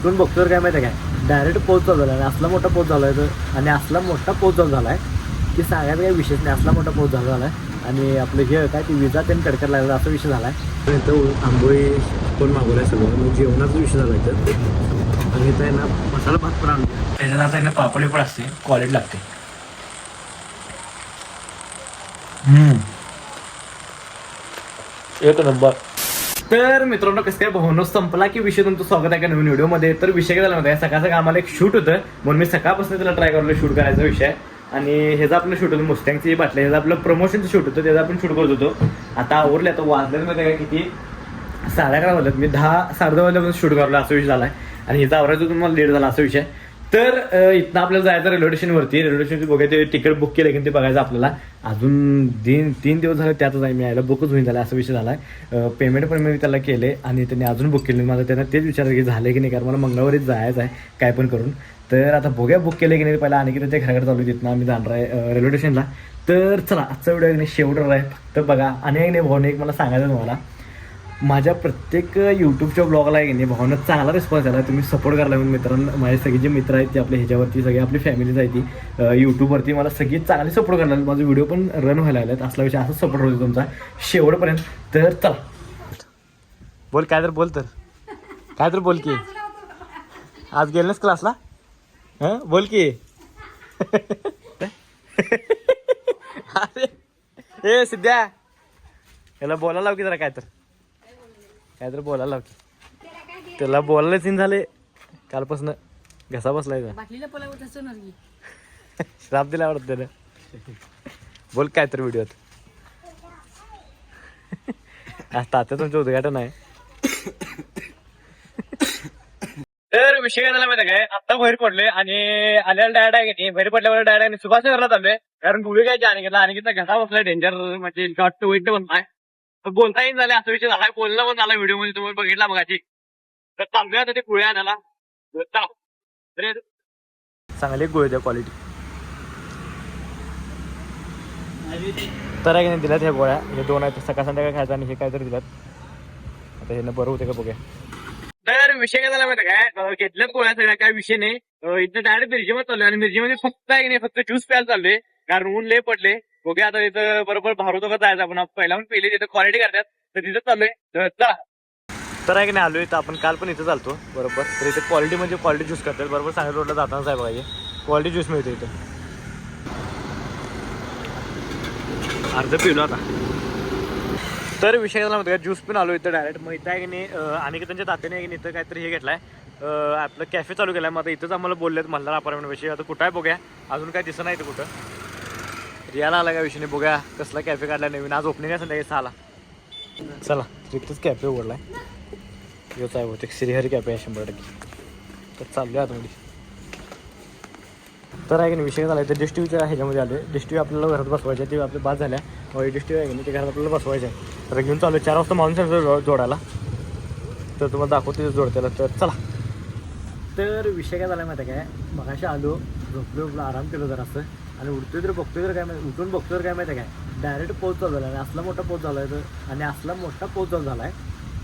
इकडून बघतो काय माहिती आहे काय, डायरेक्ट पाऊस चालू झाला आणि असला मोठा पाऊस झाला आहे आणि असला मोठा पाऊस चालू झाला आहे की सांगायचा काही विषयच नाही. असला मोठा पाऊस झाला आहे आणि आपलं हे काय ती विजा त्यांनी कडकड लागला असा विषय झाला आहे. इथं आंबोळी कोण मागवला आहे सगळं, म्हणजे जेवणाचा विषय झाला इथं. आणि इथं आहे ना मसाला भात पण आणला, त्याच्यात आता आहे ना पापडी पण असते, क्वालिटी लागते. एक नंबर. तर मित्रांनो कसं काय भावनो संपला की विषय, तुमचं स्वागत आहे का नवीन व्हिडिओमध्ये. तर विषय काय झाला माहिती आहे, सकाळ सकाळ आम्हाला एक शूट होतं म्हणून मी सकाळपासून त्याला ट्राय करलो शूट करायचा विषय. आणि ह्याचं आपलं शूट होतं मुस्टँगची बाटली, ह्याचं आपलं प्रमोशनचं शूट होतं, त्याचं आपण शूट करत होतो. आता आवरले, आता वाजल्यात माहिती आहे का किती, 11:30 वाजल्यात. मी 10-10:30 वाजल्यापासून शूट करलो असा विषय झाला आहे. आणि ह्याचा आवरायचं तुम्हाला लेट झाला असा विषय. तर इथनं आपल्याला जायचं रेल्वे स्टेशनवरती. रेल्वे स्टेशनची बघायचं ते तिकीट बुक केलं की ते बघायचं आपल्याला. अजून 3 दिवस झाले त्यातच आहे, मी यायला बुकच होईन झाला असा विषय झाला आहे. पेमेंट पण मी त्याला केले आणि त्यांनी अजून बुक केले. माझं त्यांना तेच विचारलं की झालं की नाही, कारण मला मंगळवारीच जायचं आहे काय पण करून. तर आता बघूया बुक केले की नाही. पहिला आणि की ते घराकडे चालू तिथनं आम्ही जाणार आहे रेल्वे स्टेशनला. तर चला आजचा व्हिडिओ नाही शेवटवर आहे, फक्त बघा. आणि एक नाही भावने, एक मला सांगायचं तुम्हाला, माझ्या प्रत्येक यूट्यूबच्या ब्लॉगला आहे की नाही भावना चांगला रिस्पॉन्स आला. तुम्ही सपोर्ट करायला म्हणून मित्रांनो, माझे सगळे जे मित्र आहेत ते आपल्या ह्याच्यावरती, सगळे आपली फॅमिलीज आहे ती यूट्यूबवरती मला सगळी चांगली सपोर्ट करायला. माझे व्हिडिओ पण रन व्हायला लागलेत. असला विषय असंच सपोर्ट होतो तुमचा शेवटपर्यंत. तर चला बोल, काय तर बोल, तर काय तर बोल की. आज गेलं नास क्लासला? हां बोल की. अरे ए सिद्ध्या, याला बोलायला लाव की जरा, काय तर बोलायला लाव की. त्याला बोलायला सीन झाले कालपासून, घसा बसलाय का. श्राप दिला आवडत त्यानं. बोल काय तर व्हिडिओत. आज तात्या तुमचं उद्घाटन आहे. तर विषय काय झाला माहिती काय, आता बाहेर पडले आणि आल्याला डायरेक्ट आहे की नाही, बाहेर पडल्यावर डायरेक्ट सुभाष नगरला चाललोय. कारण गुळी काय आणखीचा घसा बसलाय डेंजर, म्हणजे घट्ट वेट बनलाय. बोलता येईल झाले असा विषय झाला, बोलणं पण झाला व्हिडिओ मध्ये, तुम्ही बघितला मगाची. तर चांगले आता ते गुळे आणायला चांगले गुळे द्या क्वालिटी. तर आहे की नाही दिल्यात ह्या गोळ्या, हे 2 आहेत, सकाळ संध्याकाळ खायचं आणि हे काहीतरी दिल्यात. आता हे बरं होते का बघूया. तर विषय काय झाला माहिती काय, घेतल्यात गोळ्या सगळ्या, काय विषय नाही. इथं डायरेक्ट मिरजीमध्ये चाललोय आणि मिरजीमध्ये फक्त आहे की नाही, फक्त ज्यूस प्यायला चाललोय कारण ऊन लय पडले. बघूया आता इथं बरोबर भारूतो का जायचं आपण, पहिला पण पहिले तिथं क्वालिटी करतात, तर तिथं चाललोय. तर आहे की नाही आलोय, तर आपण काल पण इथं चालतो बरोबर. तर इथं क्वालिटी म्हणजे क्वालिटी ज्यूस करतात बरोबर. सांगली रोडला जाताना साहेब बघायचे क्वालिटी ज्यूस मिळतो इथं. अर्ध पिलो आता. तर विषय झाला म्हणतो का, ज्यूस पण आलो इथं डायरेक्ट. मग इथं आहे की नाही आणि त्यांच्या तात्याने आहे की इथं काहीतरी हे घेतलाय, आपलं कॅफे चालू केलाय. मग आता इथंच आम्हाला बोललेत मल्हार अपार्टमेंट विषयी. आता कुठं आहे बघूया, अजून काय दिसत नाही इथं कुठं. रियाला आला का विषय नाही, बघूया कसला कॅफे काढला नवीन. आज ओपनिंग आहे संध्याकाळी 6ला. चला इथंच कॅफे उघडलाय, योच आहे बहुतेक श्रीहरी कॅफे आहे 100%. तर चाललो आहे आतमध्ये. तर आहे की नाही विषय झाला, तर डिश टीव्हीच्या ह्याच्यामध्ये आले. डिश टीव्ही आपल्याला घरात बसवायच्या, ते आपल्या बाद झाल्या. डिश टीव्ही आहे की नाही ते घरात आपल्याला बसवायचं आहे. तर घेऊन चालू 4 वाजता माणूस जोडायला. तर तुम्हाला दाखवतो जोडत्याला. तर चला. तर विषय काय झाला माहिती काय, मगाशी आलो, झोपलो, आराम केलो जरा असं, आणि उठतोय तर बघतोय तर काय माहिती, उठून बघतोय तर काय माहिती काय, डायरेक्ट पाऊस चालू झाला. आणि असला मोठा पाऊस झाला आहे, आणि असला मोठा पाऊस चालू झाला आहे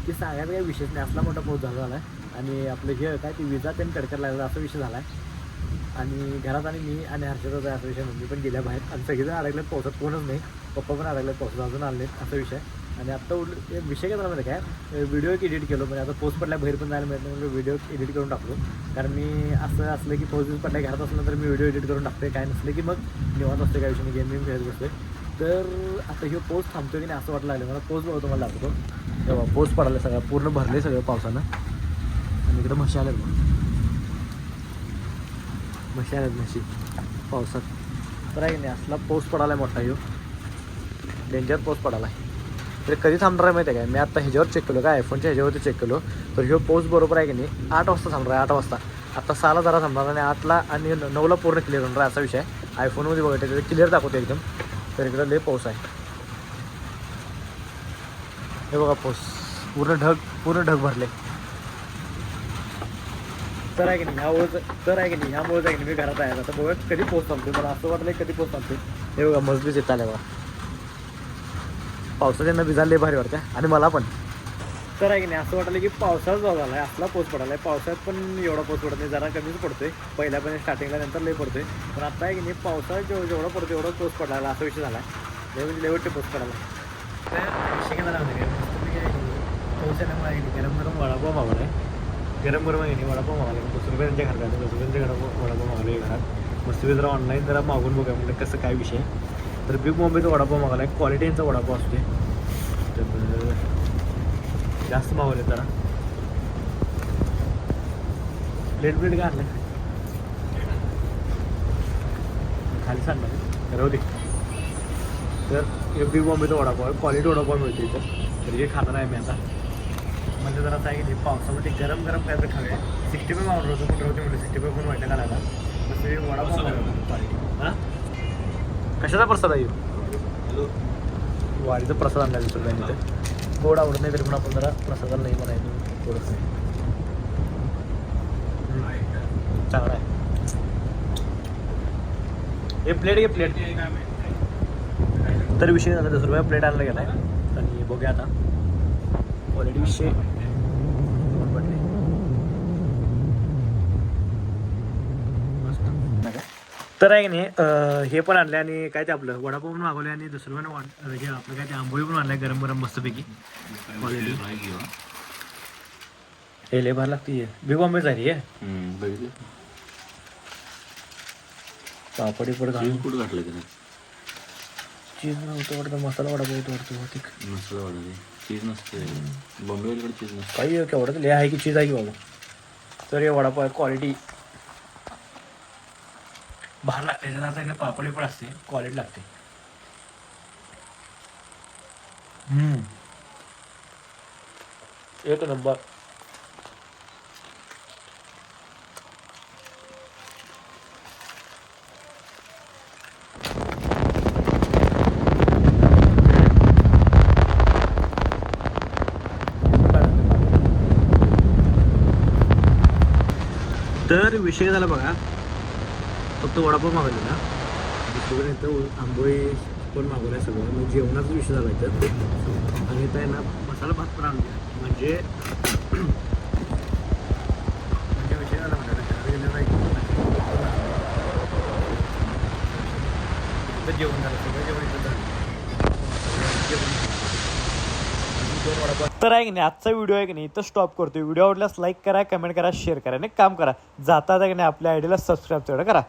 की सांगायचा काही विषयच नाही. असला मोठा पाऊस झाला आहे आणि आपलं हे काय ती विजा त्यांनी कडकड लागला असा विषय झाला आहे. आणि घरात आणि मी आणि हर्षदच आहे असा विषय. मम्मी पण गेल्या बाहेर आणि सगळेजण अडकलेत पावसात, कोणच नाही. पप्पा पण अडकलेत पावसात, अजून आले असा विषय. आणि आत्ता विषय काय झाला माहिती काय, व्हिडिओ एक एडिट केलो, म्हणजे आता पाऊस पडल्या बाहेर पण जायला मिळत नाही म्हणजे व्हिडिओ एडिट करून टाकलो. कारण मी असं असलं की पाऊस पडल्या घरात असलं तर मी व्हिडिओ एडिट करून टाकते, काय नसलं की मग निवांत असते, काय विषय नाही, गेम खेळत बसते. तर आता हे पाऊस थांबतो की नाही असं वाटलं लागलं मला. पाऊस बघतो मला दाखवतो तेव्हा, पाऊस पडायला सगळं पूर्ण भरले सगळं पावसानं. आणि इकडं म्हशी आल्या, म्हशी आल्यात म्हशी पावसात. तर आहे की नाही असला पाऊस पडायला मोठा, ह्यो डेंजर पाऊस पडायला. तर कधी थांबणार आहे माहिती आहे काय, मी आता ह्याच्यावर चेक केलो, काय आयफोनच्या ह्याच्यावरती चेक केलो, तर ह्यो पाऊस बरोबर आहे की नाही 8 वाजता थांबणार आहे. 8 वाजता. आता 6ला जरा थांबणार आणि 8ला आणि 9ला पूर्ण क्लिअर होणार आहे असा विषय आहे. आयफोनमध्ये बघायचं त्याचं क्लिअर दाखवते एकदम. तर इकडं लय पाऊस आहे, हे बघा पाऊस पूर्ण ढग भरले. तर आहे की नाही ह्यामुळेच आहे की नाही मी घरात आहे. आता बघा कधी पाऊस थांबते, मला असं वाटलं कधी पाऊस थांबते. हे बघा मजबूत येत आल्या बघा, पावसाच्या भिजायला लय भारी वाटतं. आणि मला पण तर आहे की नाही असं वाटलं की पावसाळा जो झाला आहे असला पाऊस पडायला आहे. पावसाळ्यात पण एवढा पाऊस पडत नाही, जरा कमीच पडतोय. पहिल्या पण स्टार्टिंगला नंतर लई पडतोय, पण आता आहे की नाही पावसाळ्यात जेवढा पडतो एवढा पाऊस पडायला असा विषय झाला आहे. म्हणजे लेवटचे पाऊस पडायला. तर विषय काय झाला म्हणजे पाऊस येण्यामुळे आहे की गरम गरम वडापाव मागवला आहे. गरम गरम आहे की नाही वडापाव मागवला आहे. दुसऱ्या त्यांच्या घरात दुसऱ्यांच्या घरात वडापाव मागवला आहे घरात. मस्त जरा ऑनलाईन जरा मागून बघा म्हणजे कसं काय विषय. तर बिग बॉम्बेचा वडापाव मागवला आहे. क्वालिटीचा वडापाव असते, तर जास्त मागवले जरा. प्लेट काय आणलं खाली सांगणार राहू दे. तर हे बिग बॉम्बेचा वडापाव आहे, क्वालिटी वडापाव मिळतो इथं. तर हे खाणार आहे मी आता. म्हणजे जरा असं आहे की पावसामध्ये गरम गरम काय तर खाऊया. 65 मागवलं होतं पण राहते म्हणजे 65 पण वाटलं घालायला. मस्त हे वडापाव मागवलं क्वालिटी. हां कशाचा प्रसाद आहे हॅलो वाडीचा प्रसाद आणला दुसरं काही तर गोड आवडत नाही तरी पण आपण जरा प्रसादाला नाही म्हणायचं थोडंसं चांगला आहे. हे प्लेट घे प्लेट. तर विषय झाला 10 रुपया प्लेट आणला गेला आहे. आणि बघूया आता क्वालिटी विषय तर आहे की नाही हे पण आणलं आणि काय ते आपलं वडापाव पण मागवले आणि दुसरं पण हे आपलं काय ते आंबोळी पण आणलं गरम गरम मस्तपैकी. क्वालिटी हे लय भार लागते. बिग बॉम्बे झाली आहे पापडी पण कुठं घातलं की चीज नव्हतं वाटतं. मसाला वडापाव होतं वाटतं. मसाला वडा चीज नसते बॉम्बेकडे चीज नसते. काही केवढं लय आहे की चीज आहे की बाबा. तर हे वडापाव आहे क्वालिटी बाहेर लागते. त्याचा पापडी पण असते, क्वालिटी लागते. एक नंबर. तर विषय झाला बघा, फक्त वडापाव मागवलेला दुसरीकडे इथं आंबोळी पण मागवलं सगळं. मग जेवणाचा विषय झाला इथं. आणि इथं आहे ना मसाला भात पण आणला म्हणजे विषय झाला इथं जेवण झालं सगळं जेवण इथं झालं. तर आहे की नाही आजचा व्हिडिओ आहे की नाही इथं स्टॉप करतो. व्हिडिओ आवडल्यास लाईक करा, कमेंट करा, शेअर करा आणि काम करा. जाता की नाही आपल्या आयडीला सबस्क्राईब तेवढं करा.